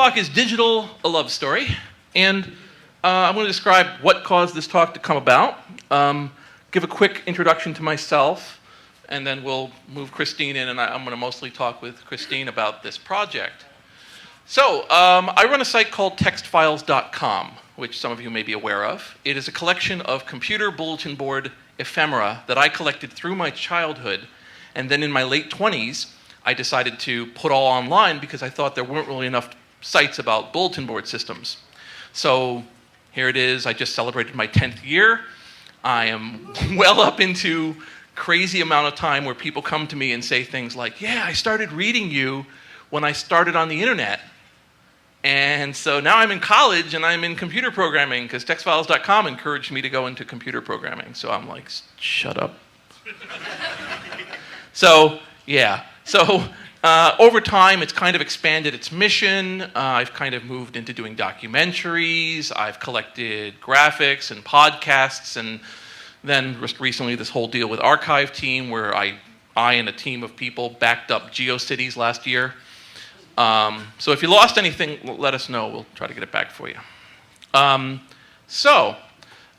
Talk is Digital, a Love Story, and I'm going to describe what caused this talk to come about, give a quick introduction to myself, and then we'll move Christine in, and I'm going to mostly talk with Christine about this project. So, I run a site called textfiles.com, which some of you may be aware of. It is a collection of computer bulletin board ephemera that I collected through my childhood, and then in my late 20s, I decided to put all online because I thought there weren't really enough sites about bulletin board systems. So here it is. I just celebrated my 10th year. I am well up into crazy amount of time where people come to me and say things like, yeah, I started reading you when I started on the internet. And so now I'm in college and I'm in computer programming because textfiles.com encouraged me to go into computer programming. So I'm like, shut up. So, yeah. So over time, it's kind of expanded its mission. I've kind of moved into doing documentaries. I've collected graphics and podcasts, and then just recently this whole deal with Archive Team, where I and a team of people backed up GeoCities last year. So if you lost anything, let us know. We'll try to get it back for you.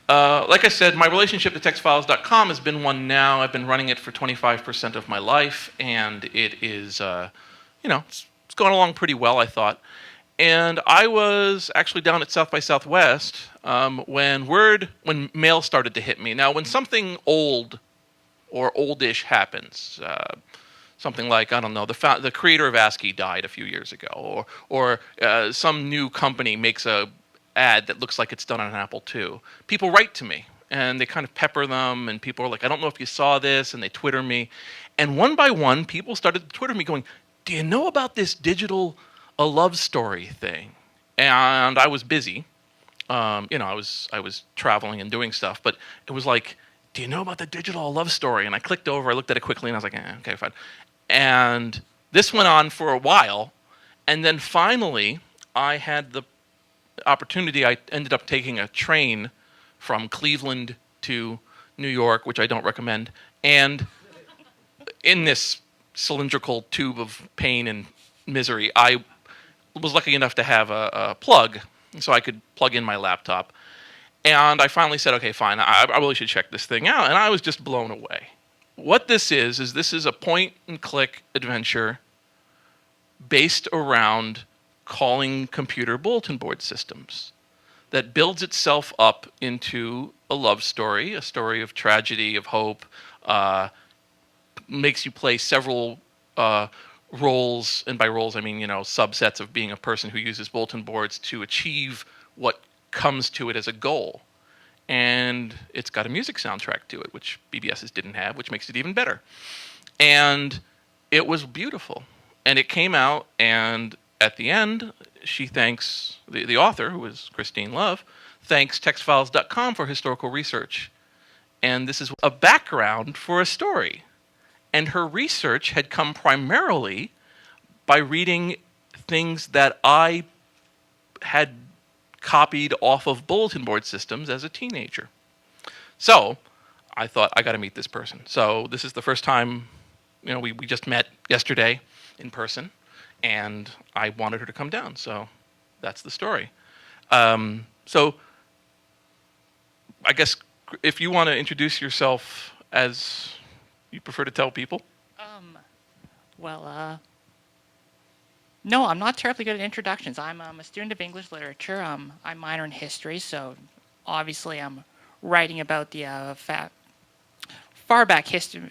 Like I said, my relationship to textfiles.com has been one now. I've been running it for 25% of my life, and it is, it's going along pretty well, I thought. And I was actually down at South by Southwest when mail started to hit me. Now, when something old or oldish happens, something like, I don't know, the creator of ASCII died a few years ago, or some new company makes a ad that looks like it's done on an Apple II. People write to me, and they kind of pepper them, and people are like, I don't know if you saw this, and they Twitter me. And one by one, people started to Twitter me going, do you know about this digital, a love story thing? And I was busy. I was traveling and doing stuff, but it was like, do you know about the digital love story? And I clicked over, I looked at it quickly, and I was like, okay, fine. And this went on for a while, and then finally, I had the opportunity. I ended up taking a train from Cleveland to New York, which I don't recommend, and in this cylindrical tube of pain and misery, I was lucky enough to have a plug, so I could plug in my laptop. And I finally said, okay, fine, I really should check this thing out, and I was just blown away. What this is a point-and-click adventure based around calling computer bulletin board systems that builds itself up into a love story, a story of tragedy, of hope, makes you play several roles, and by roles I mean, subsets of being a person who uses bulletin boards to achieve what comes to it as a goal. And it's got a music soundtrack to it, which BBSes didn't have, which makes it even better. And it was beautiful. And it came out, and at the end, she thanks, the author, who was Christine Love, thanks textfiles.com for historical research. And this is a background for a story. And her research had come primarily by reading things that I had copied off of bulletin board systems as a teenager. So I thought, I got to meet this person. So this is the first time, we just met yesterday in person. And I wanted her to come down, so that's the story. So I guess if you want to introduce yourself as you prefer to tell people. No, I'm not terribly good at introductions. I'm a student of English literature. I minor in history, so obviously I'm writing about the far back history.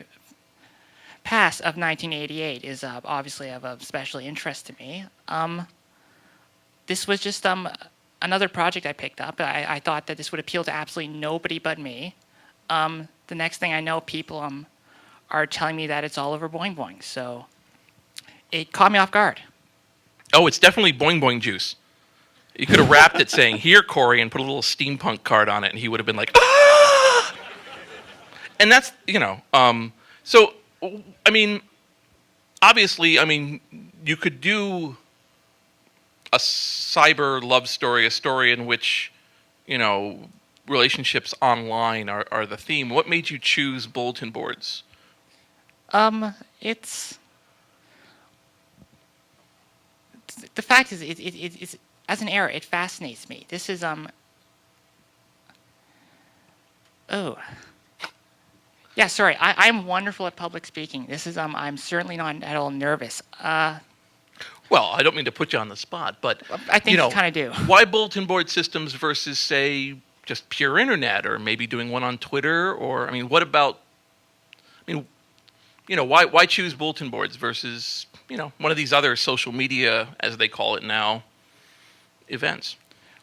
Past of 1988 is obviously of special interest to me. This was just another project I picked up. I thought that this would appeal to absolutely nobody but me. The next thing I know, people are telling me that it's Oliver Boing Boing, so it caught me off guard. Oh, it's definitely Boing Boing juice. You could have wrapped it saying, here, Corey, and put a little steampunk card on it, and he would have been like, ah! And that's, so... obviously, you could do a cyber love story, a story in which, relationships online are the theme. What made you choose bulletin boards? It's the fact is, it's as an error, it fascinates me. This is oh. Yeah, sorry. I'm wonderful at public speaking. This is I'm certainly not at all nervous. Well, I don't mean to put you on the spot, but I think you kind of do. Why bulletin board systems versus, say, just pure internet, or maybe doing one on Twitter? Or I mean, what about? I mean, why choose bulletin boards versus one of these other social media, as they call it now, events?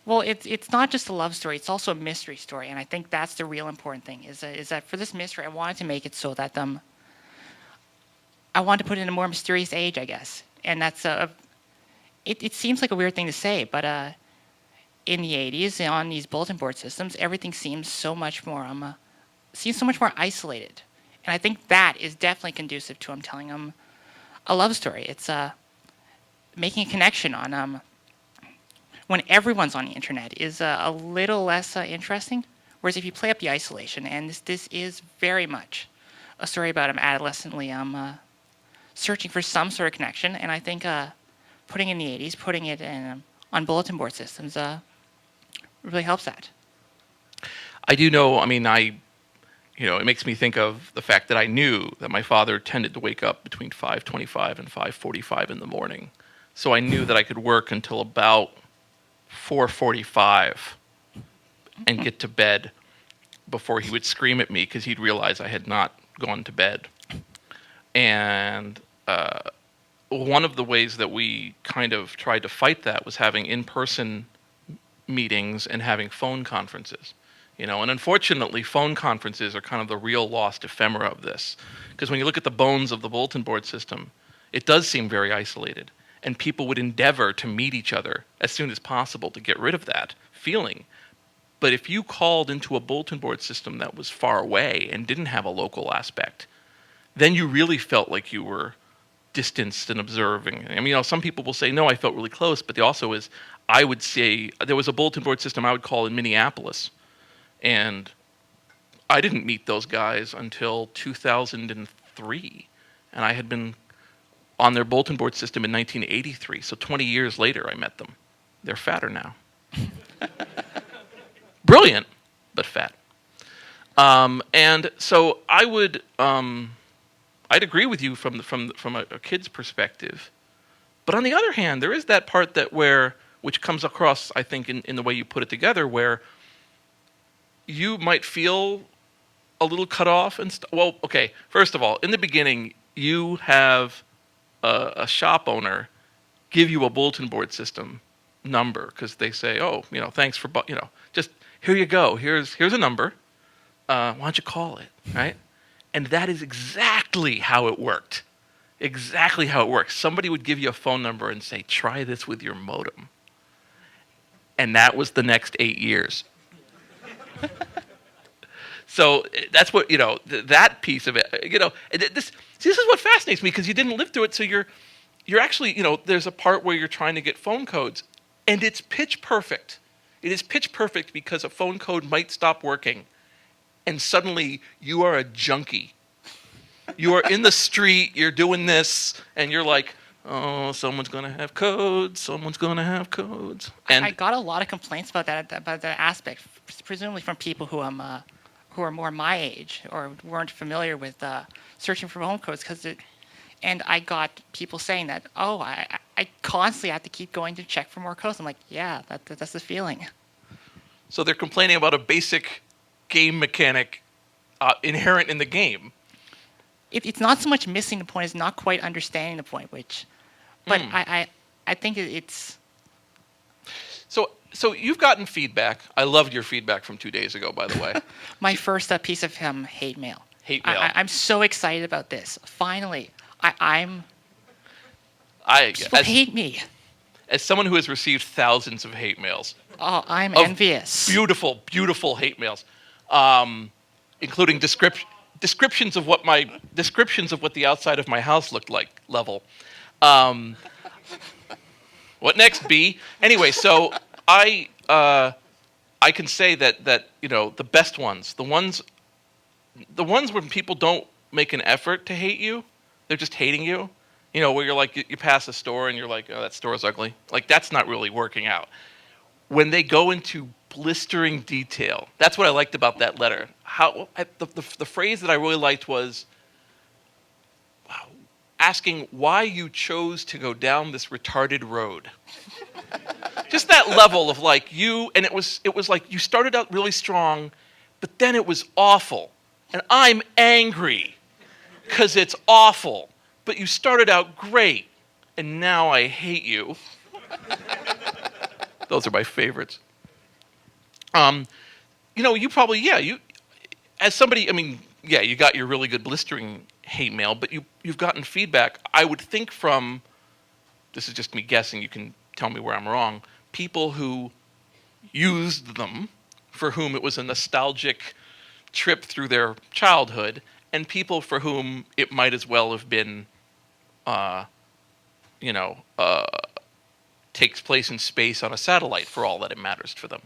Well, it's not just a love story; it's also a mystery story, and I think that's the real important thing. Is that for this mystery, I wanted to make it so that I wanted to put it in a more mysterious age, I guess, and that's it seems like a weird thing to say, but in the 80s on these bulletin board systems, everything seems so much more isolated, and I think that is definitely conducive to telling a love story. It's making a connection on when everyone's on the internet is a little less interesting. Whereas if you play up the isolation, and this is very much a story about adolescently searching for some sort of connection, and I think putting in the 80s, putting it in on bulletin board systems really helps that. I do know. I mean, it makes me think of the fact that I knew that my father tended to wake up between 5:25 and 5:45 in the morning, so I knew that I could work until about 4:45 and get to bed before he would scream at me because he'd realize I had not gone to bed. And one of the ways that we kind of tried to fight that was having in-person meetings and having phone conferences. And unfortunately, phone conferences are kind of the real lost ephemera of this. Because when you look at the bones of the bulletin board system, it does seem very isolated. And people would endeavor to meet each other as soon as possible to get rid of that feeling. But if you called into a bulletin board system that was far away and didn't have a local aspect, then you really felt like you were distanced and observing. I mean, some people will say, no, I felt really close, but I would say, there was a bulletin board system I would call in Minneapolis, and I didn't meet those guys until 2003, and I had been on their bulletin board system in 1983, so 20 years later I met them. They're fatter now. Brilliant, but fat. And so I would, I'd agree with you from a kid's perspective, but on the other hand, there is that part which comes across, I think, in the way you put it together, where you might feel a little cut off. Well, okay, first of all, in the beginning, you have a shop owner give you a bulletin board system number because they say, oh, thanks for, just here you go. Here's a number. Why don't you call it, right? And that is exactly how it worked. Exactly how it works. Somebody would give you a phone number and say, try this with your modem. And that was the next 8 years. So that's what, that piece of it, this is what fascinates me because you didn't live through it. So you're actually, there's a part where you're trying to get phone codes and it's pitch perfect. It is pitch perfect because a phone code might stop working and suddenly you are a junkie. You are in the street, you're doing this, and you're like, oh, someone's going to have codes, someone's going to have codes. And I got a lot of complaints about that aspect, presumably from people who are more my age or weren't familiar with searching for phone codes and I got people saying that, oh, I constantly have to keep going to check for more codes. I'm like, yeah, that's the feeling. So they're complaining about a basic game mechanic inherent in the game. It's not so much missing the point as not quite understanding the point, but I think it's... So you've gotten feedback. I loved your feedback from 2 days ago, by the way. My first piece of hate mail. Hate mail. I'm so excited about this. Finally, people hate me. As someone who has received thousands of hate mails. Oh, I'm envious. Beautiful, beautiful hate mails, including descriptions of what the outside of my house looked like. Level. What next, B? Anyway, so I can say that the best ones, the ones when people don't make an effort to hate you, they're just hating you. Where you're like you pass a store and you're like, oh, that store's ugly. Like that's not really working out. When they go into blistering detail, that's what I liked about that letter. The phrase that I really liked was asking why you chose to go down this retarded road. Just that level of like and it was like you started out really strong, but then it was awful, and I'm angry because it's awful. But you started out great, and now I hate you. Those are my favorites. You probably, you, as somebody, I mean, yeah, you got your really good blistering hate mail, but you've gotten feedback, I would think from, this is just me guessing, you can tell me where I'm wrong, people who used them, for whom it was a nostalgic trip through their childhood, and people for whom it might as well have been, takes place in space on a satellite for all that it matters for them.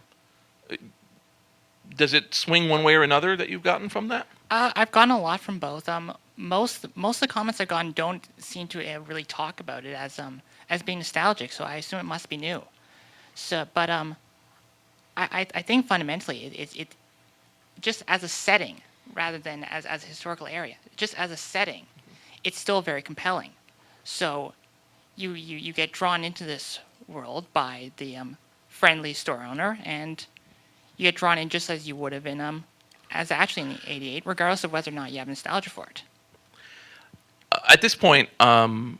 Does it swing one way or another that you've gotten from that? I've gotten a lot from both. Most of the comments I've gotten don't seem to really talk about it as being nostalgic, so I assume it must be new. So, but I think fundamentally it just as a setting rather than as a historical area, just as a setting, it's still very compelling. So you get drawn into this world by the friendly store owner, and you get drawn in just as you would have in as actually in the '88, regardless of whether or not you have nostalgia for it. At this point, some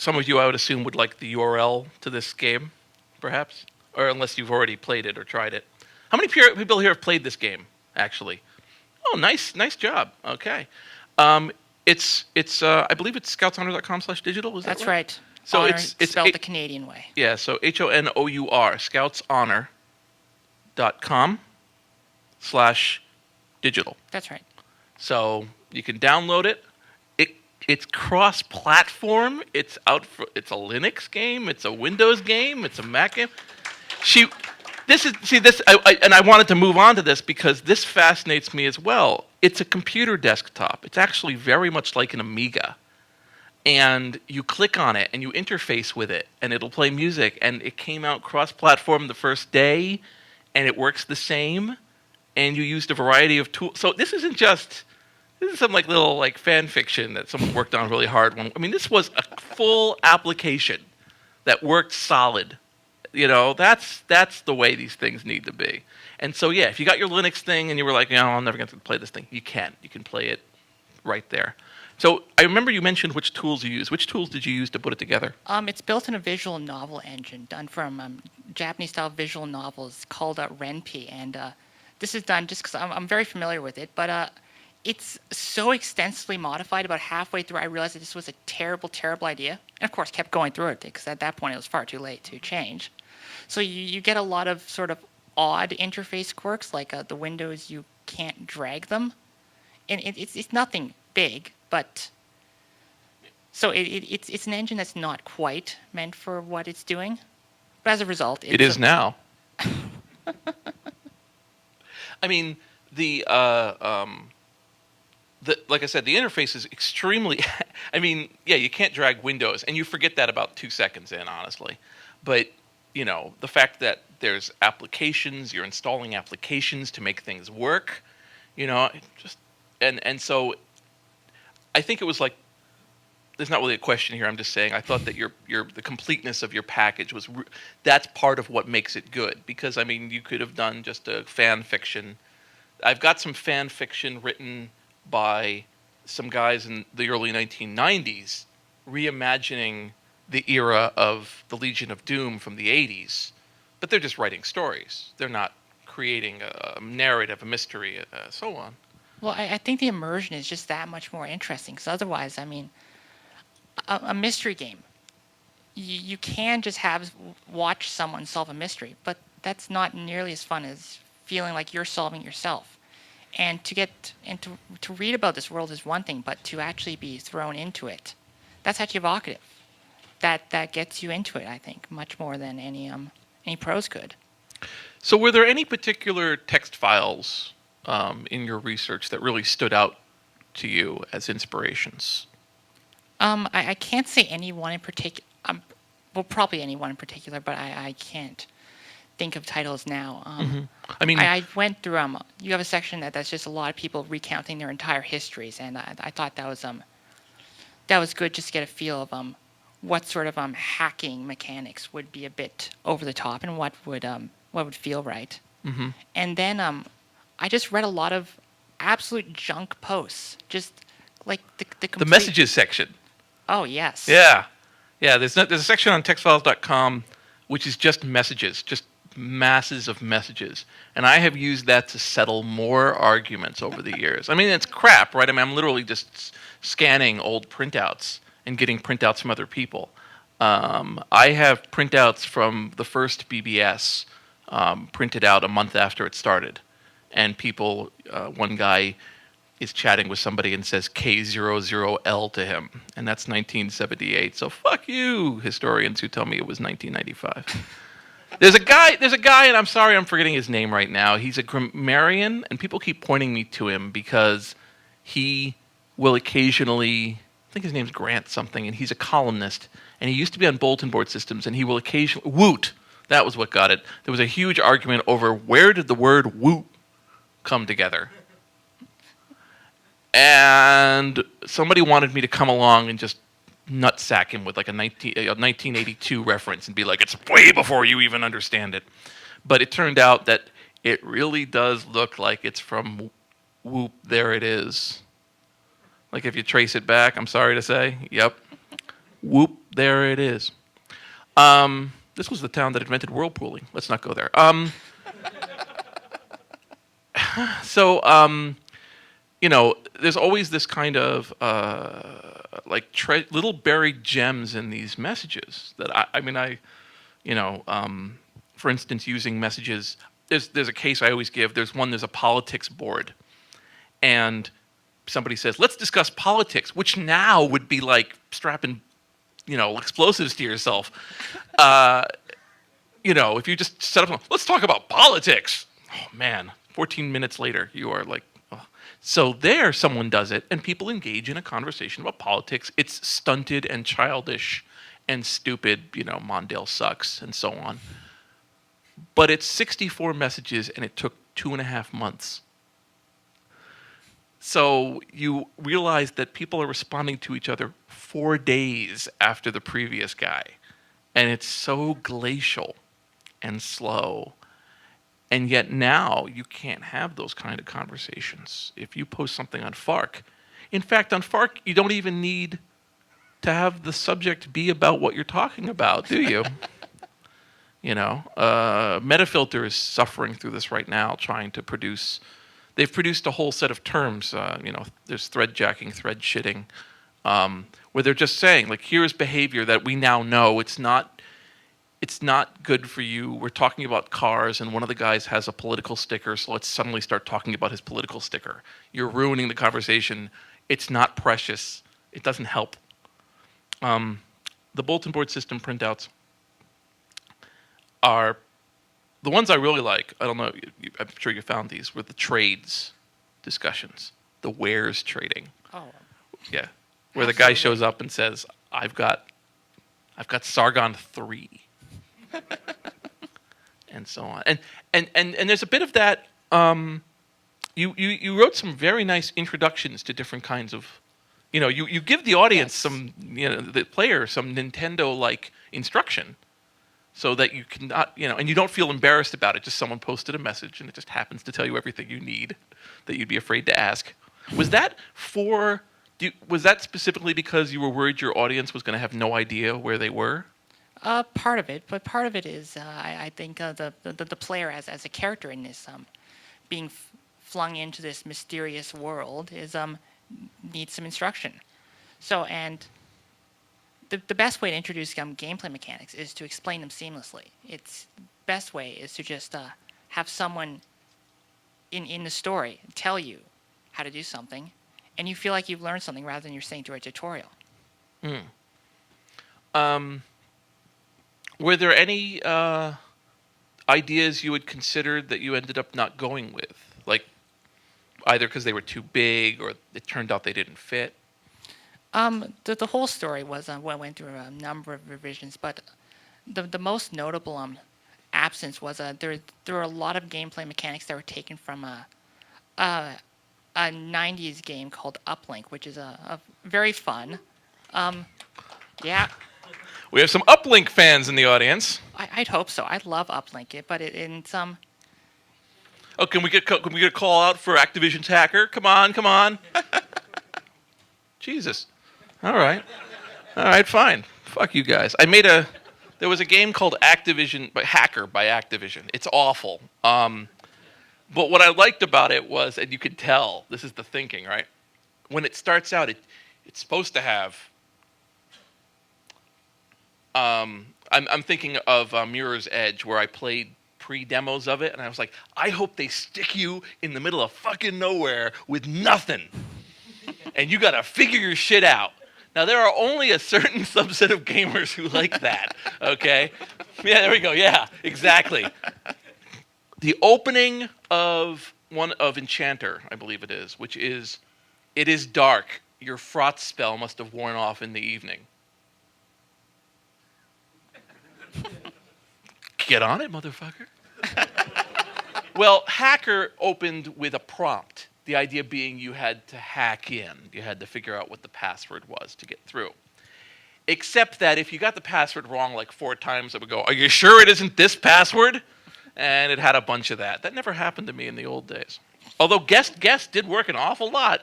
of you, I would assume, would like the URL to this game, perhaps, or unless you've already played it or tried it. How many people here have played this game? Actually, oh, nice job. Okay, it's I believe it's scoutshonor.com/digital. Is that That's right? right. So Honor it's spelled the Canadian way. Yeah, so HONOUR, scoutshonor.com/digital. That's right. So you can download it. It's cross-platform. It's a Linux game. It's a Windows game. It's a Mac game. I wanted to move on to this because this fascinates me as well. It's a computer desktop. It's actually very much like an Amiga. And you click on it and you interface with it and it'll play music, and it came out cross-platform the first day and it works the same, and you used a variety of tools. So this is some like little like fan fiction that someone worked on really hard. I mean, this was a full application that worked solid. That's the way these things need to be. And so yeah, if you got your Linux thing and you were like, I'm never going to play this thing, you can play it right there. So I remember you mentioned which tools you use. Which tools did you use to put it together? It's built in a visual novel engine done from Japanese-style visual novels called Ren'Py, and this is done just because I'm very familiar with it. But it's so extensively modified. About halfway through, I realized that this was a terrible, terrible idea, and of course kept going through it because at that point it was far too late to change. So you get a lot of sort of odd interface quirks, like the windows you can't drag them, and it's nothing big. But so it's an engine that's not quite meant for what it's doing. But as a result, it is now. I mean, like I said, the interface is extremely. I mean, yeah, you can't drag windows, and you forget that about 2 seconds in, honestly. But the fact that there's applications, you're installing applications to make things work, and so. I think it was like, there's not really a question here. I'm just saying I thought that the completeness of your package that's part of what makes it good. Because I mean, you could have done just a fan fiction. I've got some fan fiction written by some guys in the early 1990s, reimagining the era of the Legion of Doom from the 80s, but they're just writing stories. They're not creating a narrative, a mystery, so on. Well, I think the immersion is just that much more interesting. Because otherwise, I mean, a mystery game, you can just watch someone solve a mystery, but that's not nearly as fun as feeling like you're solving yourself. And to read about this world is one thing, but to actually be thrown into it, that's actually evocative. That gets you into it, I think, much more than any prose could. So, were there any particular text files in your research that really stood out to you as inspirations? I can't say anyone in particular. Well, probably anyone in particular, but I can't think of titles now. I mean, I went through you have a section that's just a lot of people recounting their entire histories, and I thought that was good just to get a feel of what sort of hacking mechanics would be a bit over the top and what would feel right. And then I just read a lot of absolute junk posts, just like the the complete messages section. Oh yes. Yeah. Yeah, there's a section on textfiles.com which is just messages, just masses of messages. And I have used that to settle more arguments over the years. I mean, it's crap, right? I mean, I'm literally just scanning old printouts and getting printouts from other people. I have printouts from the first BBS printed out a month after it started. And people, one guy is chatting with somebody and says K00L to him. And that's 1978. So fuck you, historians who tell me it was 1995. There's a guy, and I'm sorry I'm forgetting his name right now. He's a grammarian, and people keep pointing me to him because he will occasionally, I think his name's Grant something, and he's a columnist, and he used to be on bulletin board systems, and he will occasionally, woot, that was what got it. There was a huge argument over where did the word woot come together. And somebody wanted me to come along and just nutsack him with like a 1982 reference and be like, it's way before you even understand it. But it turned out that it really does look like it's from Whoop, there it is. Like if you trace it back, I'm sorry to say, yep. Whoop, there it is. This was the town that invented whirlpooling. Let's not go there. You know, there's always this kind of little buried gems in these messages that for instance, using messages. There's a case I always give. There's a politics board, and somebody says, "Let's discuss politics," which now would be like strapping, explosives to yourself. If you just set up, let's talk about politics. Oh man, 14 minutes later, you are like. So there, someone does it, and people engage in a conversation about politics. It's stunted and childish and stupid, Mondale sucks, and so on. But it's 64 messages, and it took 2.5 months. So you realize that people are responding to each other 4 days after the previous guy. And it's so glacial and slow. And yet now you can't have those kind of conversations if you post something on Fark. In fact, on Fark, you don't even need to have the subject be about what you're talking about, do you? Metafilter is suffering through this right now, trying to produce. They've produced a whole set of terms. There's thread jacking, thread shitting, where they're just saying, like, here's behavior that we now know it's not good for you. We're talking about cars, and one of the guys has a political sticker, so let's suddenly start talking about his political sticker. You're ruining the conversation. It's not precious. It doesn't help. The bulletin board system printouts are the ones I really like. I don't know. I'm sure you found these. Were the trades discussions, the wares trading. Oh. Yeah, where the guy shows up and says, "I've got Sargon 3." And so on, and there's a bit of that. You wrote some very nice introductions to different kinds of, you give the audience some, the player some Nintendo-like instruction, so that you cannot, and you don't feel embarrassed about it. Just someone posted a message, and it just happens to tell you everything you need that you'd be afraid to ask. Was that specifically because you were worried your audience was going to have no idea where they were? Part of it, but part of it is I think the player as a character in this being flung into this mysterious world is needs some instruction. So and the best way to introduce gameplay mechanics is to explain them seamlessly. It's best way is to just have someone in the story tell you how to do something, and you feel like you've learned something rather than you're saying through a tutorial. Were there any ideas you had considered that you ended up not going with? Like, either because they were too big or it turned out they didn't fit? The whole story was went through a number of revisions, but the most notable absence was there were a lot of gameplay mechanics that were taken from a, a 90s game called Uplink, which is a very fun. Um, yeah, We have some Uplink fans in the audience. I'd hope so. I love Uplink, but in some. Oh, can we get a call out for Activision's hacker? Come on, come on. Jesus. All right, fine. Fuck you guys. There was a game called Activision, but Hacker by Activision. It's awful. But what I liked about it was, and you could tell, this is the thinking, right? When it starts out, it's supposed to have. I'm thinking of Mirror's Edge, where I played pre-demos of it, and I was like, I hope they stick you in the middle of fucking nowhere with nothing, and you gotta figure your shit out. Now, there are only a certain subset of gamers who like that, okay? Yeah, there we go. Yeah, exactly. The opening of one of Enchanter, I believe it is, which is, it is dark. Your frost spell must have worn off in the evening. Get on it, motherfucker. Well, Hacker opened with a prompt. The idea being you had to hack in. You had to figure out what the password was to get through. Except that if you got the password wrong like 4 times, it would go, are you sure it isn't this password? And it had a bunch of that. That never happened to me in the old days. Although guest did work an awful lot.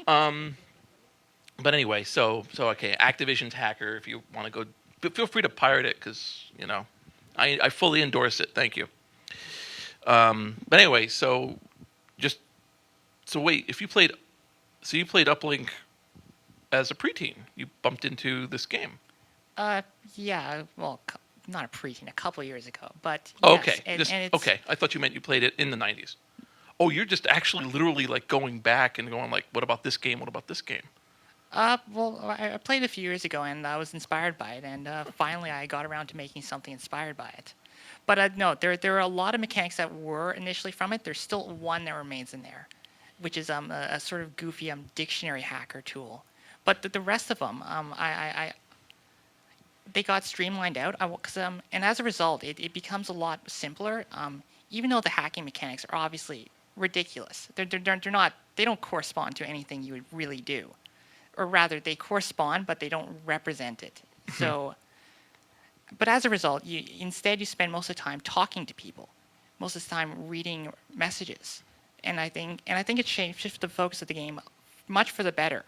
But anyway, so okay, Activision's Hacker, if you want to go, but feel free to pirate it because, I fully endorse it. Thank you. But anyway, so wait, you played Uplink as a preteen. You bumped into this game. Yeah, well, not a preteen, a couple of years ago, but Oh, yes, okay. Okay. I thought you meant you played it in the 90s. Oh, you're just actually literally like going back and going like, what about this game? What about this game? Well, I played it a few years ago, and I was inspired by it, and finally I got around to making something inspired by it. But no, there are a lot of mechanics that were initially from it. There's still one that remains in there, which is a sort of goofy dictionary hacker tool. But the rest of them, they got streamlined out. And as a result, it becomes a lot simpler. Even though the hacking mechanics are obviously ridiculous, they're not. They don't correspond to anything you would really do, or rather, they correspond, but they don't represent it. So. But as a result, you spend most of the time talking to people, most of the time reading messages, and I think it shifted the focus of the game much for the better.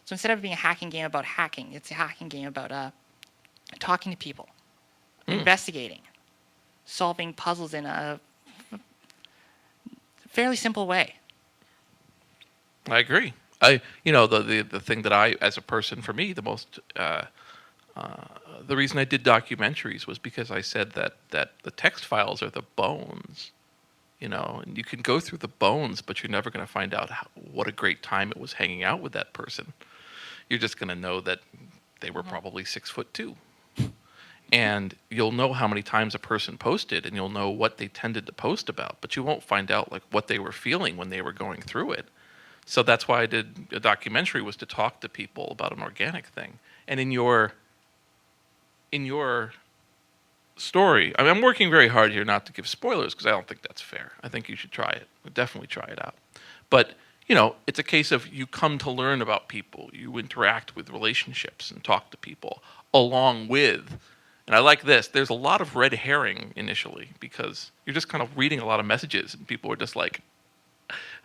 So instead of being a hacking game about hacking, it's a hacking game about talking to people, investigating, solving puzzles in a fairly simple way. I agree. The thing that as a person, for me, the most. The reason I did documentaries was because I said that the text files are the bones, and you can go through the bones, but you're never going to find out what a great time it was hanging out with that person. You're just going to know that they were probably 6'2", and you'll know how many times a person posted, and you'll know what they tended to post about, but you won't find out like what they were feeling when they were going through it. So that's why I did a documentary, was to talk to people about an organic thing. And in your story, I'm working very hard here not to give spoilers because I don't think that's fair. I think you should try it. Definitely try it out. But, it's a case of you come to learn about people. You interact with relationships and talk to people along with, and I like this, there's a lot of red herring initially because you're just kind of reading a lot of messages and people are just like,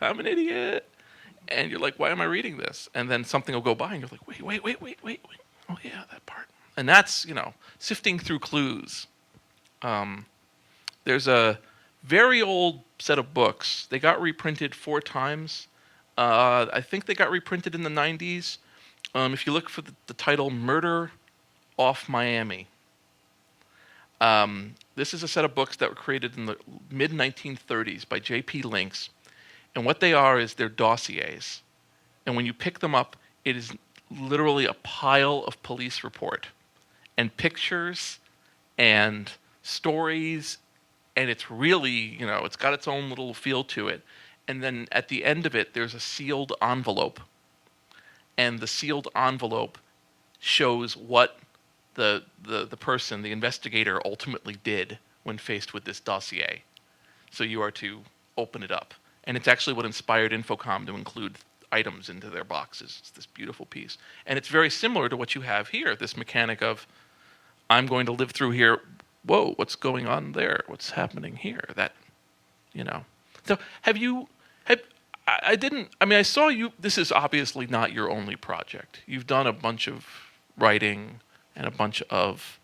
I'm an idiot. And you're like, why am I reading this? And then something will go by and you're like, wait. Oh, yeah, that part. And that's, sifting through clues. There's a very old set of books. They got reprinted 4 times. I think they got reprinted in the 90s. If you look for the title, Murder Off Miami. This is a set of books that were created in the mid-1930s by J.P. Links. And what they are is they're dossiers. And when you pick them up, it is literally a pile of police report and pictures and stories, and it's really, it's got its own little feel to it. And then at the end of it, there's a sealed envelope. and the sealed envelope shows what the person, the investigator, ultimately did when faced with this dossier. So you are to open it up. And it's actually what inspired Infocom to include items into their boxes. It's this beautiful piece. And it's very similar to what you have here, this mechanic of, I'm going to live through here. Whoa, what's going on there? What's happening here? That, you know. So I saw you, this is obviously not your only project. You've done a bunch of writing and a bunch of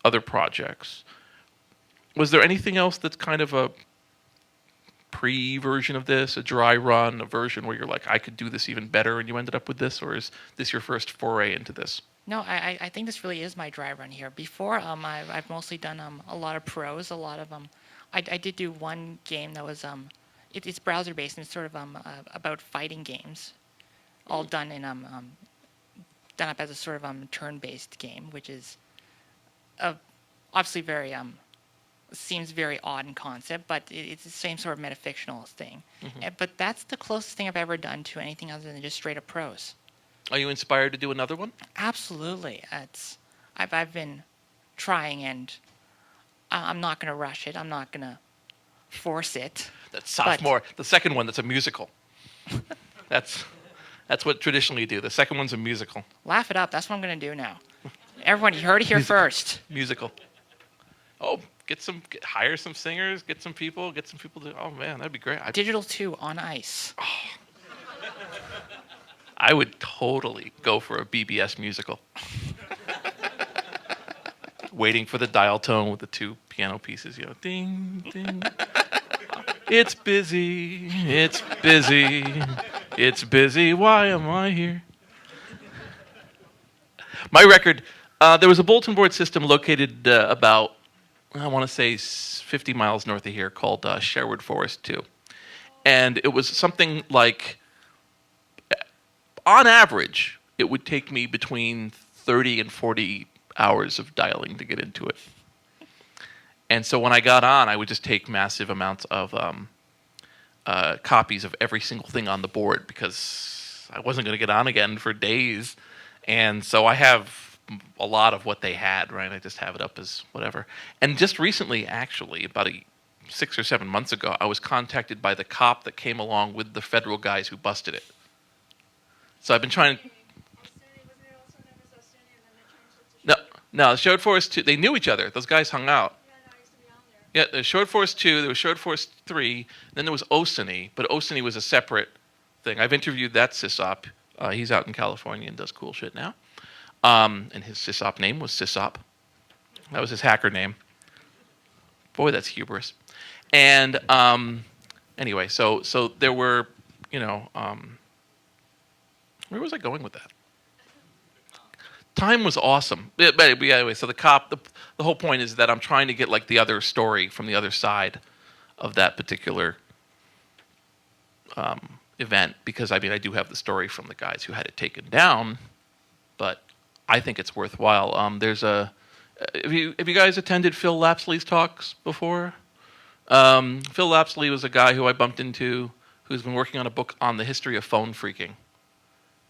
other projects. Was there anything else that's kind of a pre-version of this, a dry run, a version where you're like, I could do this even better, and you ended up with this, or is this your first foray into this? No, I think this really is my dry run here. Before, I've mostly done a lot of prose, a lot of I did do one game that was it's browser based and it's sort of about fighting games, all done in done up as a sort of turn-based game, which is obviously very seems very odd in concept, but it's the same sort of metafictional thing. But that's the closest thing I've ever done to anything other than just straight up prose. Are you inspired to do another one? Absolutely. I've been trying, and I'm not going to rush it. I'm not going to force it. That's sophomore. The second one, that's a musical. That's what traditionally you do. The second one's a musical. Laugh it up. That's what I'm going to do now. Everyone, you heard it here first. Musical. Oh, hire some singers, get some people to, oh man, that'd be great. Digital 2 on ice. I would totally go for a BBS musical. Waiting for the dial tone with the two piano pieces, ding, ding. It's busy, it's busy, it's busy, why am I here? My record, there was a bulletin board system located about, I want to say 50 miles north of here, called Sherwood Forest 2. And it was something like, on average, it would take me between 30 and 40 hours of dialing to get into it. And so when I got on, I would just take massive amounts of copies of every single thing on the board because I wasn't going to get on again for days. And so I have a lot of what they had, right? I just have it up as whatever. And just recently, actually, about 6 or 7 months ago, I was contacted by the cop that came along with the federal guys who busted it. So I've been trying to... No, Sherwood Forest 2, they knew each other. Those guys hung out. Yeah, there's Sherwood Forest 2, there was Sherwood Forest 3, then there was Osany, but Osany was a separate thing. I've interviewed that sysop. He's out in California and does cool shit now. And his sysop name was Sysop. That was his hacker name. Boy, that's hubris. And anyway, so there were, where was I going with that? Time was awesome. But anyway, so the cop, the whole point is that I'm trying to get like the other story from the other side of that particular event, because I do have the story from the guys who had it taken down, but I think it's worthwhile. There's have you guys attended Phil Lapsley's talks before? Phil Lapsley was a guy who I bumped into who's been working on a book on the history of phone phreaking.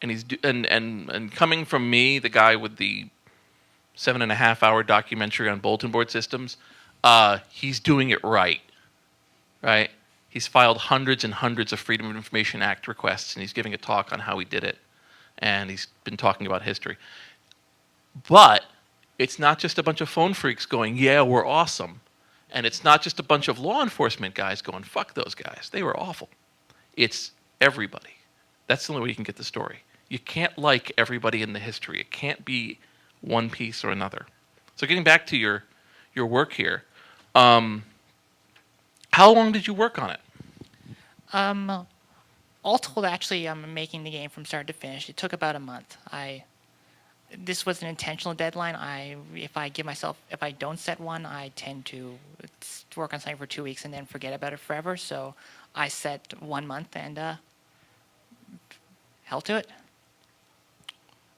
And he's and coming from me, the guy with the 7.5-hour documentary on bulletin board systems, he's doing it right. He's filed hundreds and hundreds of Freedom of Information Act requests, and he's giving a talk on how he did it, and he's been talking about history. But it's not just a bunch of phone freaks going, yeah, we're awesome, and it's not just a bunch of law enforcement guys going, fuck those guys, they were awful. It's everybody. That's the only way you can get the story. You can't like everybody in the history. It can't be one piece or another. So getting back to your work here, how long did you work on it? All told, actually, I'm making the game from start to finish. It took about a month. This was an intentional deadline. If I don't set one, I tend to work on something for 2 weeks and then forget about it forever. So I set 1 month and held to it.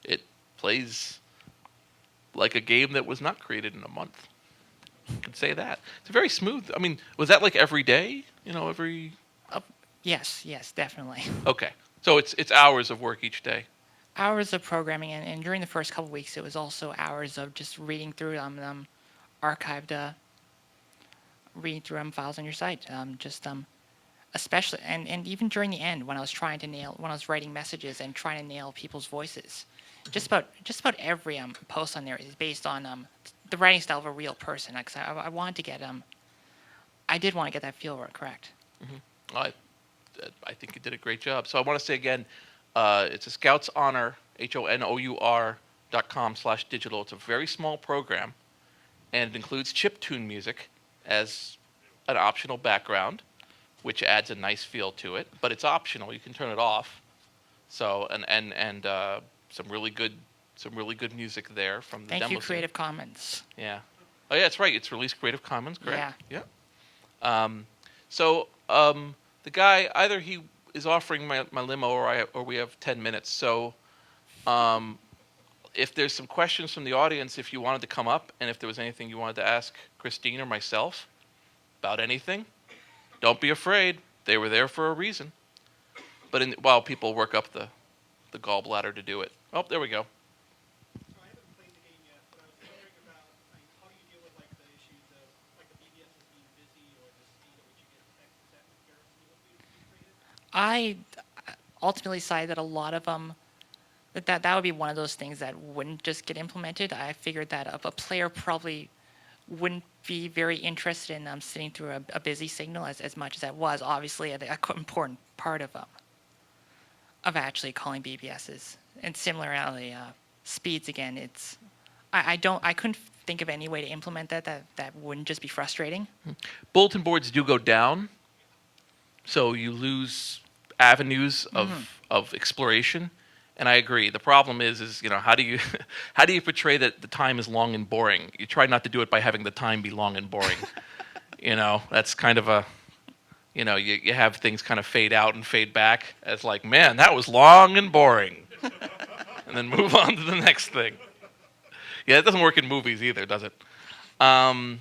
It plays like a game that was not created in a month. I could say that. It's very smooth. Was that like every day? Every... Yes, definitely. Okay. So it's hours of work each day. Hours of programming, and during the first couple of weeks, it was also hours of just reading through archived reading through files on your site. Especially and even during the end when I was writing messages and trying to nail people's voices. Just about every post on there is based on the writing style of a real person. Because I wanted to get I did want to get that feel correct. I, I think you did a great job. So I want to say again, it's a Scouts Honor, HONOUR.com/digital. It's a very small program, and it includes chiptune music as an optional background, which adds a nice feel to it. But it's optional; you can turn it off. So and some really good music there from the Thank demo you, scene. Creative Commons. Yeah. Oh yeah, that's right. It's released Creative Commons, correct? Yeah. So the guy, either he is offering my limo or we have 10 minutes. So if there's some questions from the audience, if you wanted to come up, and if there was anything you wanted to ask Christine or myself about anything, don't be afraid. They were there for a reason. But while people work up the gallbladder to do it. Oh, there we go. So I haven't played the game yet, but I was wondering about how do you deal with the issues of the BBSes being busy or the speed at which you get text. Is that comparison to what we created? I ultimately decided that a lot of that would be one of those things that wouldn't just get implemented. I figured that a player probably wouldn't be very interested in sitting through a busy signal as much as that was obviously an important part of actually calling BBSs. And similarly, speeds again. I couldn't think of any way to implement that wouldn't just be frustrating. Bulletin boards do go down, so you lose avenues of exploration. And I agree. The problem is how do you portray that the time is long and boring? You try not to do it by having the time be long and boring. That's kind of a you have things kind of fade out and fade back as like, man, that was long and boring, and then move on to the next thing. Yeah, it doesn't work in movies either, does it? Any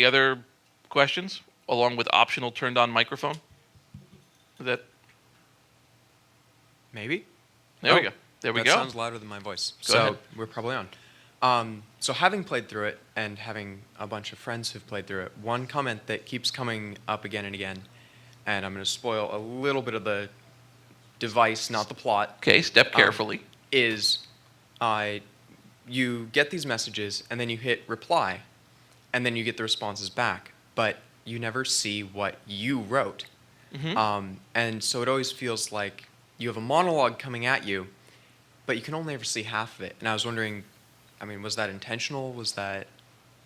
other questions along with optional turned on microphone? Is that? Maybe? There we go. There we that go. sounds louder than my voice. Go ahead. We're probably on. So having played through it and having a bunch of friends who've played through it, one comment that keeps coming up again and again, and I'm going to spoil a little bit of the device, not the plot. Okay, step carefully. Is you get these messages and then you hit reply, and then you get the responses back, but you never see what you wrote. And so it always feels like you have a monologue coming at you, but you can only ever see half of it. And I was wondering, was that intentional? Was that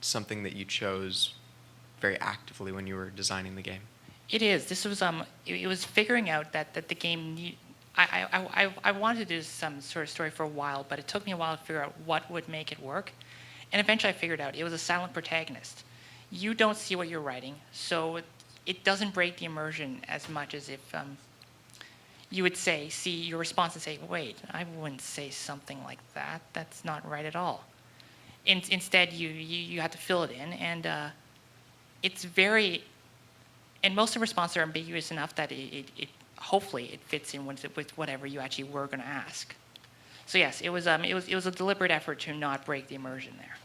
something that you chose very actively when you were designing the game? It is. This was it was figuring out that the game I wanted to do some sort of story for a while, but it took me a while to figure out what would make it work. And eventually I figured out it was a silent protagonist. You don't see what you're writing, so it doesn't break the immersion as much as if you would see your response and say, wait, I wouldn't say something like that. That's not right at all. Instead, you have to fill it in, and it's very, and most of the responses are ambiguous enough that it hopefully it fits in with whatever you actually were going to ask. So yes, it was a deliberate effort to not break the immersion there.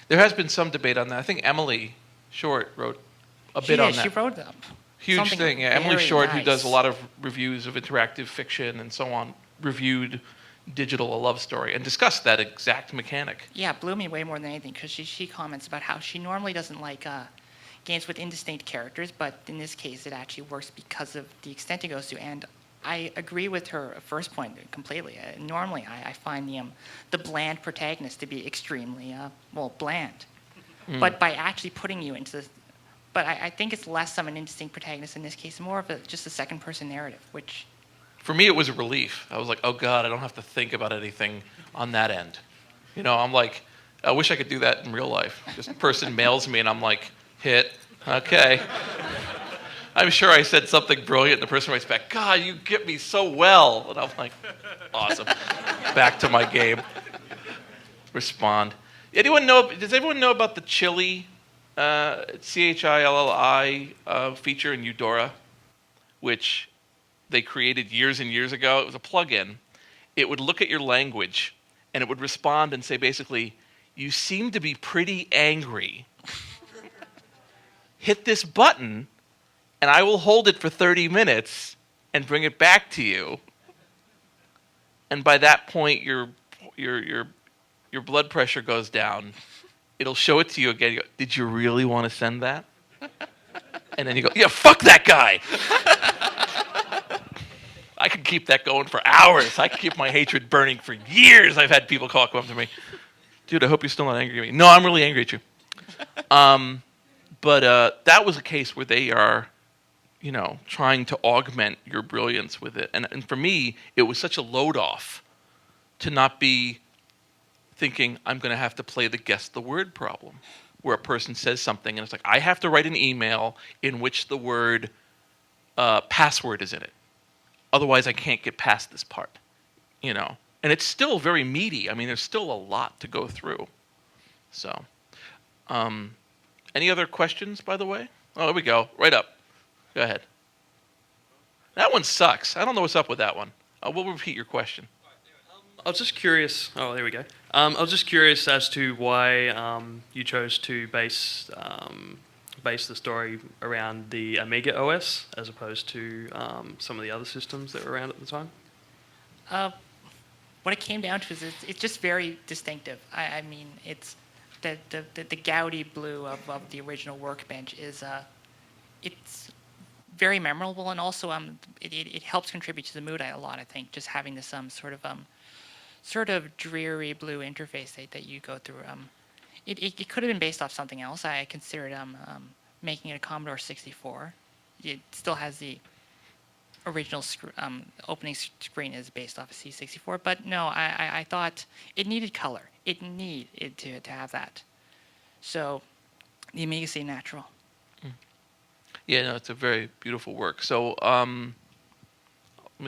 There has been some debate on that. I think Emily Short wrote a bit on that. She wrote them. Huge Something thing. Yeah. Emily very Short, who nice. does a lot of reviews of interactive fiction and so on, reviewed Digital: A Love Story and discussed that exact mechanic. Yeah, it blew me away more than anything because she comments about how she normally doesn't like games with indistinct characters, but in this case it actually works because of the extent it goes to. And I agree with her first point completely. Normally I find the bland protagonist to be extremely bland. But by actually putting you into this, but I think it's less of an indistinct protagonist in this case, more of just a second-person narrative, which... For me, it was a relief. I was like, oh, God, I don't have to think about anything on that end. I'm like, I wish I could do that in real life. Just a person mails me, and I'm like, hit, okay. I'm sure I said something brilliant, and the person writes back, God, you get me so well. And I'm like, awesome. Back to my game. Respond. Does everyone know about the Chili... CHILLI feature in Eudora, which they created years and years ago. It was a plugin. It would look at your language and it would respond and say basically, you seem to be pretty angry. Hit this button and I will hold it for 30 minutes and bring it back to you. And by that point, your blood pressure goes down. It'll show it to you again. You go, did you really want to send that? And then you go, yeah, fuck that guy. I could keep that going for hours. I could keep my hatred burning for years. I've had people come up to me, dude, I hope you're still not angry at me. No, I'm really angry at you. But that was a case where they are, trying to augment your brilliance with it. And for me, it was such a load off to not be thinking I'm going to have to play the guess the word problem, where a person says something and it's like, I have to write an email in which the word password is in it. Otherwise, I can't get past this part, And it's still very meaty. I mean, there's still a lot to go through. So, any other questions, by the way? Oh, there we go. Right up. Go ahead. That one sucks. I don't know what's up with that one. We'll repeat your question. I was just curious. Oh, there we go. I was just curious as to why you chose to base the story around the Amiga OS as opposed to some of the other systems that were around at the time. What it came down to is it's just very distinctive. I mean, it's the gaudy blue of the original Workbench is it's very memorable, and also it helps contribute to the mood a lot. I think just having this sort of dreary blue interface that you go through. It could have been based off something else. I considered making it a Commodore 64. It still has the original opening screen is based off a C64, but no, I thought it needed color. It needed to have that. So the Amiga seemed natural. Yeah, no, it's a very beautiful work. So let me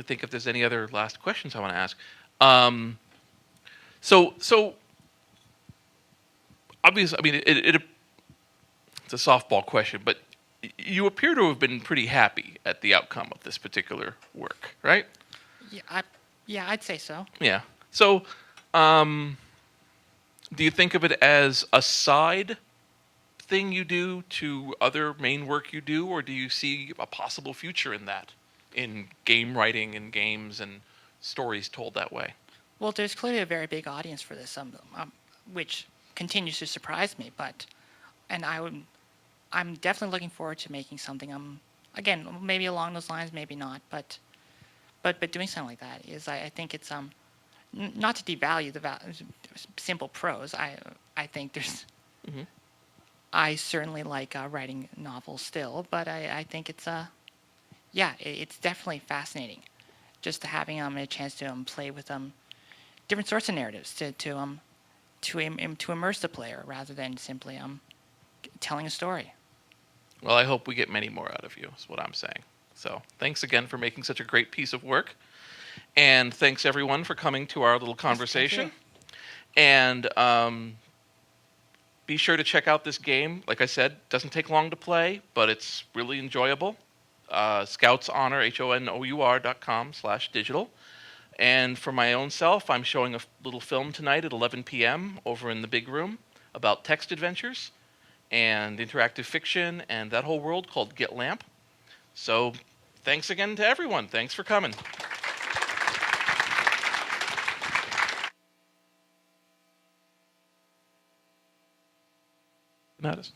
think if there's any other last questions I want to ask. So obviously, I mean, it's a softball question, but you appear to have been pretty happy at the outcome of this particular work, right? Yeah, I'd say so. Yeah. So, do you think of it as a side thing you do to other main work you do, or do you see a possible future in that, in game writing and games and stories told that way? Well, there's clearly a very big audience for this, which continues to surprise me. I'm definitely looking forward to making something. Again, maybe along those lines, maybe not. But doing something like that is, I think it's not to devalue the simple prose. I think there's. Mm-hmm. I certainly like writing novels still, but I think it's it's definitely fascinating, just having a chance to play with different sorts of narratives to immerse the player rather than simply telling a story. Well, I hope we get many more out of you, is what I'm saying. So thanks again for making such a great piece of work. And thanks, everyone, for coming to our little conversation. And be sure to check out this game. Like I said, doesn't take long to play, but it's really enjoyable. ScoutsHonor, HONOUR.com/digital. And for my own self, I'm showing a little film tonight at 11 p.m. over in the big room about text adventures and interactive fiction and that whole world called Get Lamp. So thanks again to everyone. Thanks for coming. Notice.